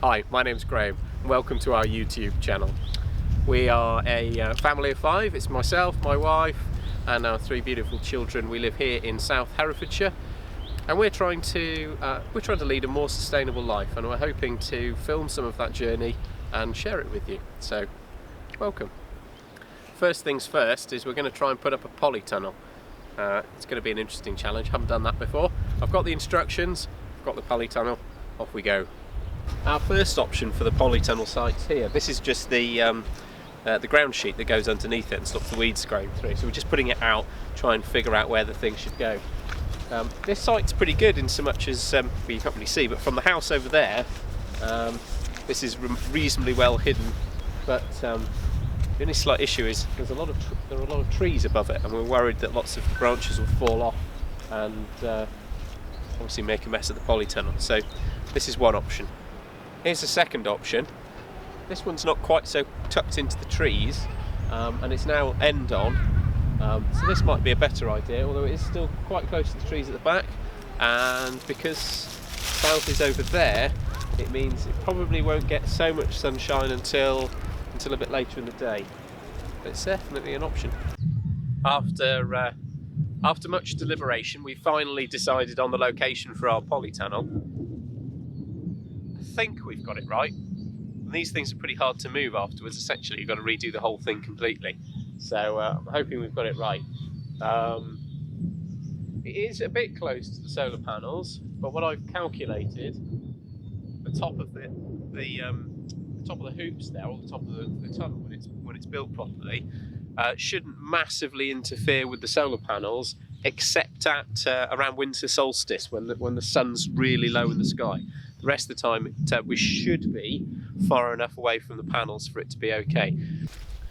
Hi, my name's Graham. Welcome to our YouTube channel. We are a family of 5. It's myself, my wife and our 3 beautiful children. We live here in South Herefordshire and we're trying to lead a more sustainable life, and we're hoping to film some of that journey and share it with you. So, welcome. First things first is we're going to try and put up a polytunnel. It's going to be an interesting challenge. Haven't done that before. I've got the instructions, I've got the polytunnel, off we go. Our first option for the polytunnel site's here. This is just the ground sheet that goes underneath it and stops the weeds growing through. So we're just putting it out, try and figure out where the thing should go. This site's pretty good in so much as, well, you can't really see, but from the house over there, this is reasonably well hidden. But the only slight issue is there are a lot of trees above it, and we're worried that lots of branches will fall off and obviously make a mess of the polytunnel. So this is one option. Here's the second option. This one's not quite so tucked into the trees, and it's now end on, so this might be a better idea, although it is still quite close to the trees at the back, and because south is over there, it means it probably won't get so much sunshine until a bit later in the day, but it's definitely an option. After much deliberation, we finally decided on the location for our polytunnel. I think we've got it right. And these things are pretty hard to move afterwards. Essentially, you've got to redo the whole thing completely. So I'm hoping we've got it right. It is a bit close to the solar panels, but what I've calculated, the top of the top of the hoops there, or the top of the tunnel when it's built properly, shouldn't massively interfere with the solar panels, except at around winter solstice when the sun's really low in the sky. The rest of the time we should be far enough away from the panels for it to be okay.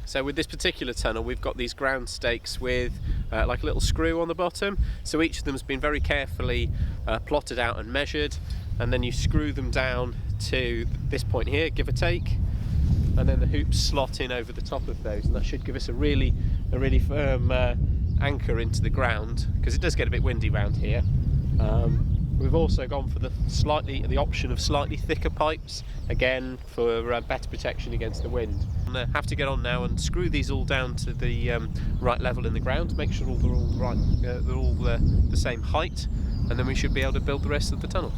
So with this particular tunnel, we've got these ground stakes with like a little screw on the bottom. So each of them has been very carefully plotted out and measured, and then you screw them down to this point here, give or take, and then the hoops slot in over the top of those, and that should give us a really firm anchor into the ground, because it does get a bit windy around here. We've also gone for the option of slightly thicker pipes, again for better protection against the wind. I have to get on now and screw these all down to the right level in the ground, make sure they're all right, they're all the same height, and then we should be able to build the rest of the tunnel.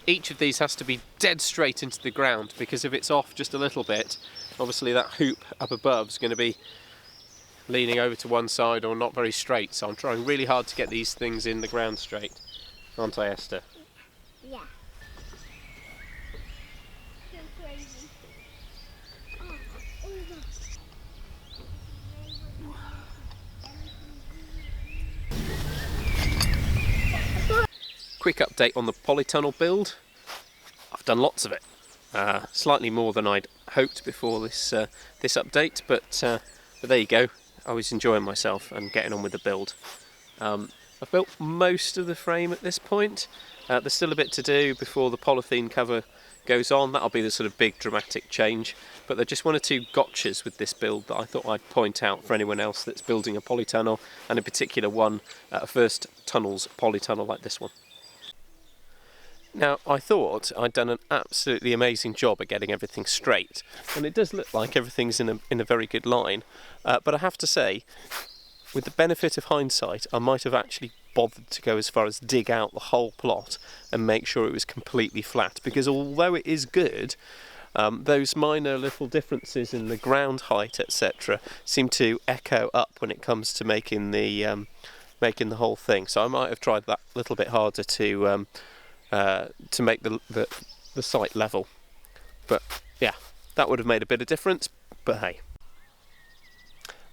Each of these has to be dead straight into the ground, because if it's off just a little bit, obviously that hoop up above is going to be leaning over to one side or not very straight. So I'm trying really hard to get these things in the ground straight. Aren't I, Esther? Yeah. You're crazy. Quick update on the polytunnel build. I've done lots of it, slightly more than I'd hoped before this update, but there you go. I was enjoying myself and getting on with the build. I've built most of the frame at this point. There's still a bit to do before the polythene cover goes on. That'll be the sort of big dramatic change, but there are just 1 or 2 gotchas with this build that I thought I'd point out for anyone else that's building a polytunnel, and in particular one, a first tunnels polytunnel like this one. Now, I thought I'd done an absolutely amazing job at getting everything straight, and it does look like everything's in a very good line, but I have to say, with the benefit of hindsight, I might have actually bothered to go as far as dig out the whole plot and make sure it was completely flat, because although it is good, those minor little differences in the ground height, etc., seem to echo up when it comes to making the whole thing. So I might have tried that little bit harder to make the site level, but yeah, that would have made a bit of difference, but hey.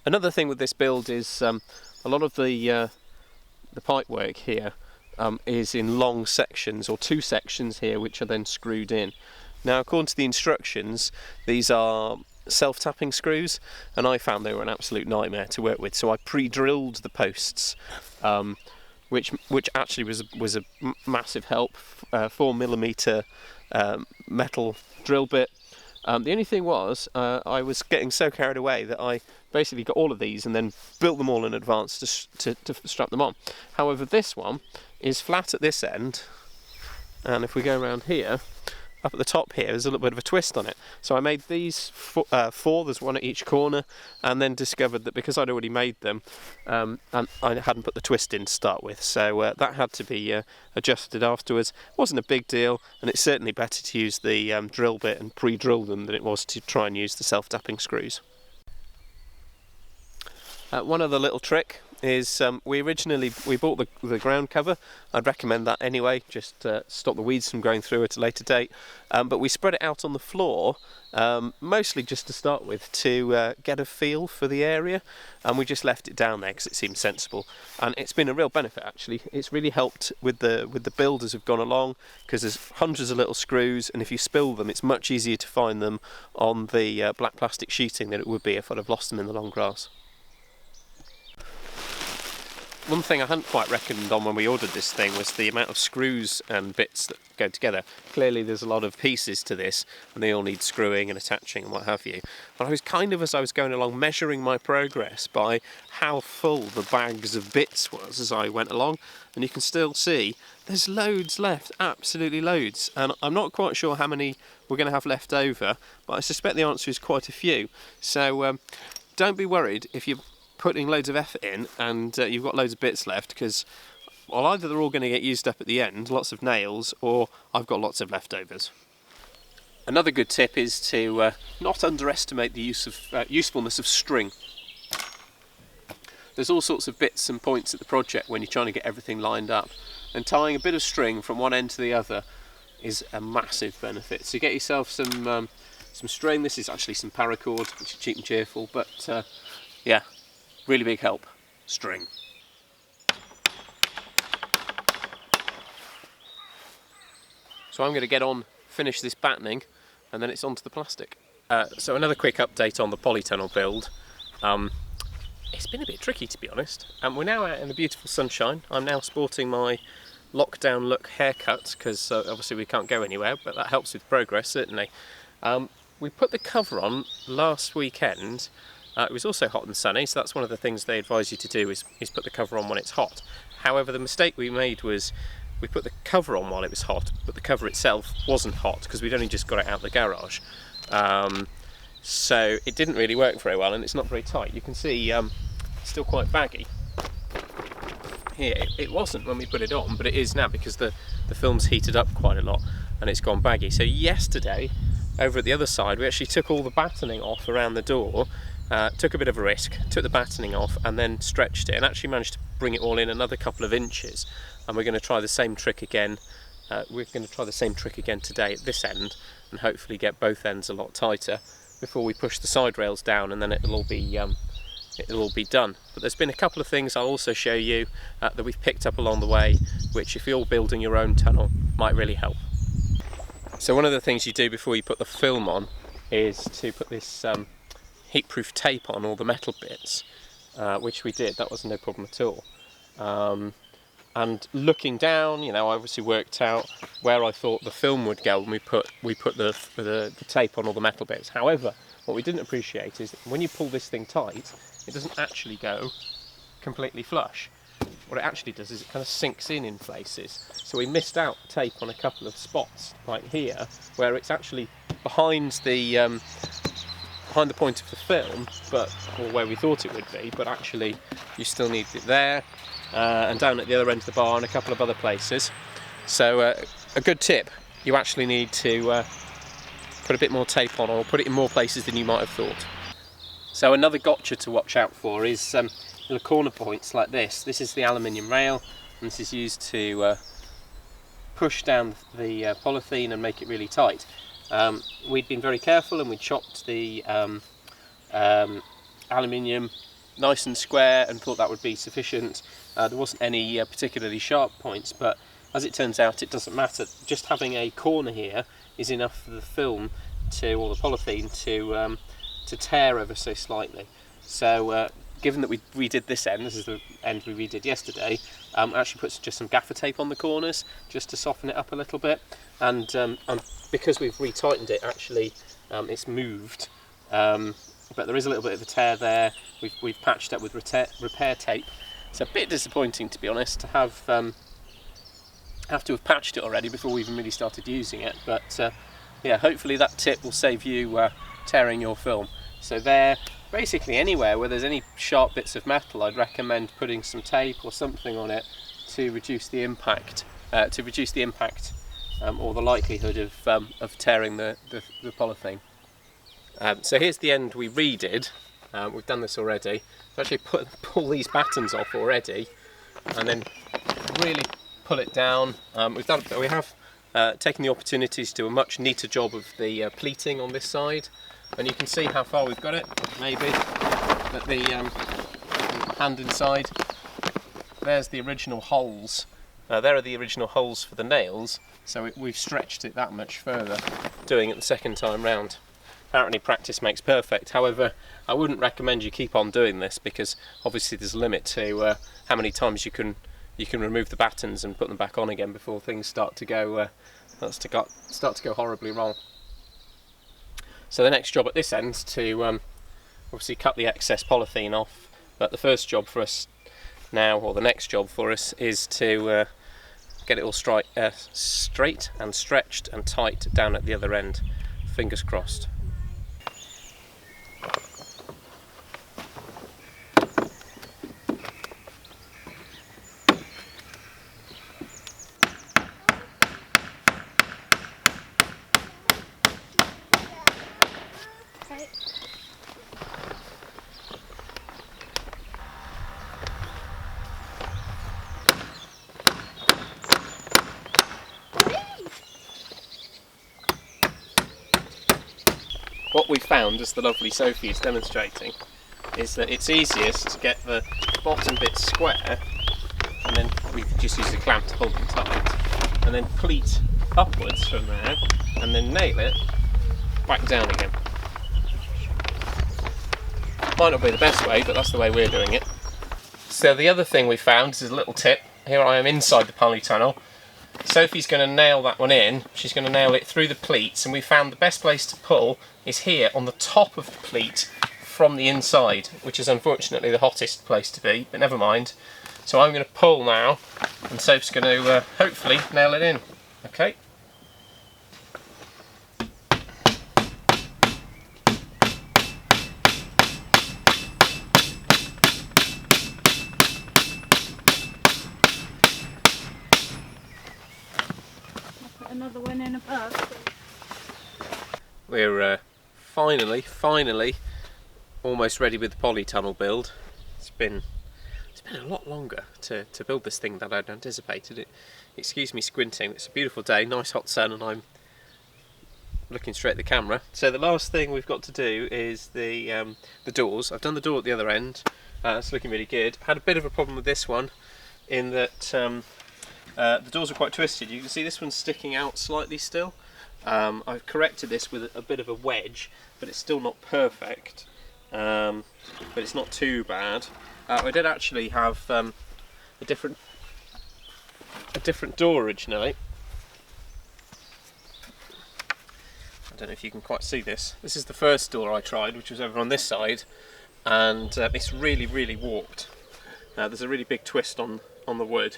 Another thing with this build is a lot of the pipe work here is in long sections, or 2 sections here, which are then screwed in. Now, according to the instructions, these are self-tapping screws, and I found they were an absolute nightmare to work with, so I pre-drilled the posts, which actually was a massive help. 4mm metal drill bit, The only thing was, I was getting so carried away that I basically got all of these and then built them all in advance to strap them on. However, this one is flat at this end, and if we go around here, up at the top here, there's a little bit of a twist on it. So I made these four, there's one at each corner, and then discovered that because I'd already made them, and I hadn't put the twist in to start with, so that had to be adjusted afterwards. It wasn't a big deal, and it's certainly better to use the drill bit and pre-drill them than it was to try and use the self-tapping screws. One other little trick is we bought the ground cover. I'd recommend that anyway, just to stop the weeds from growing through at a later date, but we spread it out on the floor, mostly just to start with, to get a feel for the area, and we just left it down there because it seemed sensible, and it's been a real benefit actually. It's really helped with the build as we've gone along, because there's hundreds of little screws, and if you spill them it's much easier to find them on the black plastic sheeting than it would be if I'd have lost them in the long grass. One thing I hadn't quite reckoned on when we ordered this thing was the amount of screws and bits that go together. Clearly there's a lot of pieces to this and they all need screwing and attaching and what have you. But I was kind of, as I was going along, measuring my progress by how full the bags of bits was as I went along, and you can still see there's loads left, absolutely loads, and I'm not quite sure how many we're going to have left over, but I suspect the answer is quite a few. So don't be worried if you're putting loads of effort in and you've got loads of bits left, because well, either they're all going to get used up at the end, lots of nails, or I've got lots of leftovers. Another good tip is to not underestimate the usefulness of string. There's all sorts of bits and points at the project when you're trying to get everything lined up, and tying a bit of string from one end to the other is a massive benefit. So get yourself some string. This is actually some paracord, which is cheap and cheerful, but yeah, really big help. String. So I'm going to get on, finish this battening, and then it's onto the plastic. So another quick update on the Polytunnel build. It's been a bit tricky, to be honest. We're now out in the beautiful sunshine. I'm now sporting my lockdown look haircut, because obviously we can't go anywhere, but that helps with progress, certainly. We put the cover on last weekend. It was also hot and sunny, so that's one of the things they advise you to do is put the cover on when it's hot. However, the mistake we made was we put the cover on while it was hot, but the cover itself wasn't hot because we'd only just got it out of the garage. So it didn't really work very well, and it's not very tight. You can see it's still quite baggy. Here, it wasn't when we put it on, but it is now because the film's heated up quite a lot and it's gone baggy. So yesterday, over at the other side, we actually took all the battening off around the door. Took a bit of a risk, took the battening off and then stretched it, and actually managed to bring it all in another couple of inches. And we're going to try the same trick again. Today at this end, and hopefully get both ends a lot tighter before we push the side rails down, and then it'll all be done. But there's been a couple of things I'll also show you that we've picked up along the way, which if you're building your own tunnel might really help. So one of the things you do before you put the film on is to put this heatproof tape on all the metal bits, which we did. That was no problem at all. And looking down, you know, I obviously worked out where I thought the film would go when we put the tape on all the metal bits. However, what we didn't appreciate is that when you pull this thing tight, it doesn't actually go completely flush. What it actually does is it kind of sinks in places. So we missed out tape on a couple of spots, like here, where it's actually behind the point of the film, or where we thought it would be, but actually you still need it there, and down at the other end of the bar and a couple of other places. So a good tip, you actually need to put a bit more tape on, or put it in more places than you might have thought. So another gotcha to watch out for is little corner points like this. This is the aluminium rail, and this is used to push down the polythene and make it really tight. We'd been very careful and we chopped the aluminium nice and square and thought that would be sufficient. There wasn't any particularly sharp points, but as it turns out it doesn't matter. Just having a corner here is enough for the film or the polythene to tear ever so slightly. So given that we redid this end, this is the end we redid yesterday, actually put just some gaffer tape on the corners just to soften it up a little bit, and because we've retightened it, actually it's moved, but there is a little bit of a tear there. We've patched up with repair tape. It's a bit disappointing, to be honest, to have to have patched it already before we even really started using it, but yeah, hopefully that tip will save you tearing your film. So there, basically anywhere where there's any sharp bits of metal, I'd recommend putting some tape or something on it to reduce the impact, or the likelihood of tearing the polythene. So here's the end we redid. We've done this already. So actually pull these battens off already, and then really pull it down. We have taken the opportunities to do a much neater job of the pleating on this side, and you can see how far we've got it. Maybe that the hand inside. There's the original holes. There are the original holes for the nails. So we've stretched it that much further, doing it the second time round. Apparently practice makes perfect. However, I wouldn't recommend you keep on doing this, because obviously there's a limit to how many times you can remove the battens and put them back on again before things start to go horribly wrong. So the next job at this end is to obviously cut the excess polythene off, but the first job for us now, or the next job for us, is to get it all straight and stretched and tight down at the other end. Fingers crossed. What we found, as the lovely Sophie is demonstrating, is that it's easiest to get the bottom bit square, and then we just use a clamp to hold them tight, and then pleat upwards from there, and then nail it back down again. Might not be the best way, but that's the way we're doing it. So the other thing we found is a little tip. Here I am inside the polytunnel. Sophie's going to nail that one in. She's going to nail it through the pleats, and we found the best place to pull is here on the top of the pleat from the inside, which is unfortunately the hottest place to be, but never mind. So I'm going to pull now, and Sophie's going to hopefully nail it in. Okay. Another one in above. We're finally almost ready with the polytunnel build. It's been a lot longer to build this thing than I'd anticipated. Excuse me squinting, it's a beautiful day, nice hot sun, and I'm looking straight at the camera. So the last thing we've got to do is the doors. I've done the door at the other end. It's looking really good. Had a bit of a problem with this one in that the doors are quite twisted. You can see this one's sticking out slightly still. I've corrected this with a bit of a wedge, but it's still not perfect, but it's not too bad. I did actually have a different door originally. I don't know if you can quite see this. This is the first door I tried, which was over on this side, and it's really warped. There's a really big twist on the wood.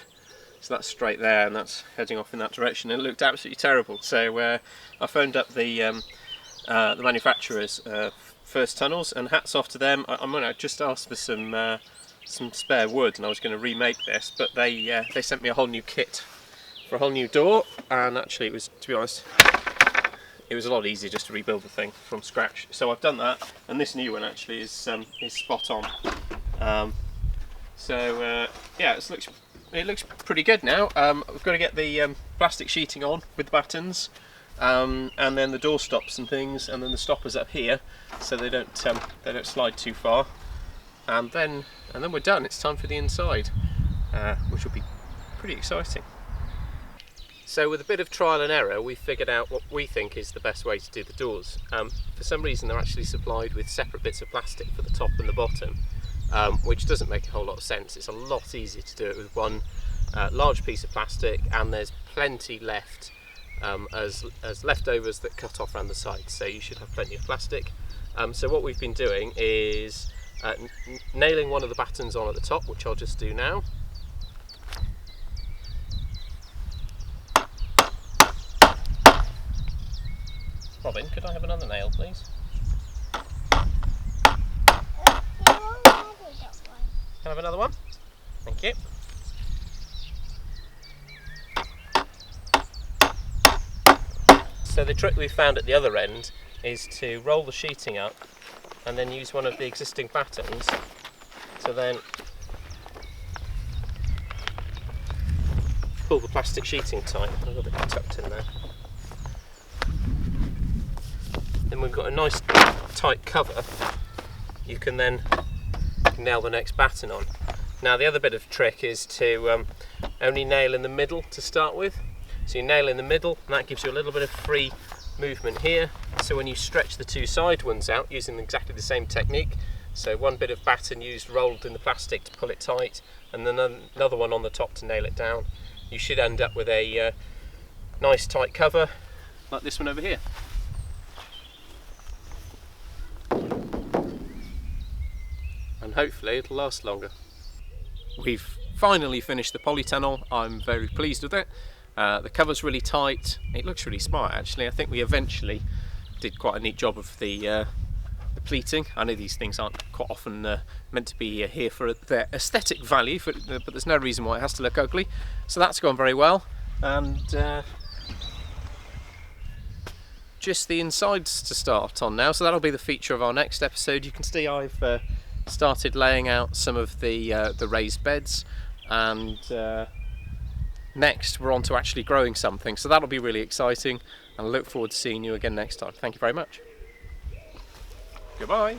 So that's straight there, and that's heading off in that direction. And it looked absolutely terrible. So I phoned up the manufacturers, First Tunnels, and hats off to them. I'm going to just ask for some spare wood, and I was going to remake this, but they sent me a whole new kit for a whole new door. And actually, it was, to be honest, it was a lot easier just to rebuild the thing from scratch. So I've done that, and this new one actually is spot on. Yeah, it looks pretty good now. We've got to get the plastic sheeting on with the battens, and then the door stops and things, and then the stoppers up here, so they don't slide too far. And then we're done. It's time for the inside, which will be pretty exciting. So with a bit of trial and error, we figured out what we think is the best way to do the doors. For some reason, they're actually supplied with separate bits of plastic for the top and the bottom. which doesn't make a whole lot of sense. It's a lot easier to do it with one large piece of plastic, and there's plenty left as leftovers that cut off around the sides, so you should have plenty of plastic. So what we've been doing is nailing one of the battens on at the top, which I'll just do now. Robin, could I have another nail, please? Can I have another one? Thank you. So the trick we found at the other end is to roll the sheeting up and then use one of the existing battens to then pull the plastic sheeting tight. I've got it tucked in there. Then we've got a nice tight cover. You can then nail the next batten on. Now the other bit of trick is to only nail in the middle to start with. So you nail in the middle, and that gives you a little bit of free movement here. So when you stretch the two side ones out using exactly the same technique, so one bit of batten used rolled in the plastic to pull it tight, and then another one on the top to nail it down, you should end up with a nice tight cover like this one over here. And hopefully it'll last longer. We've finally finished the polytunnel. I'm very pleased with it. The cover's really tight. It looks really smart actually. I think we eventually did quite a neat job of the pleating. I know these things aren't quite often meant to be here for their aesthetic value, but there's no reason why it has to look ugly. So that's gone very well. And just the insides to start on now. So that'll be the feature of our next episode. You can see I've started laying out some of the raised beds, and next we're on to actually growing something, so that'll be really exciting, and I look forward to seeing you again next time. Thank you very much. Goodbye.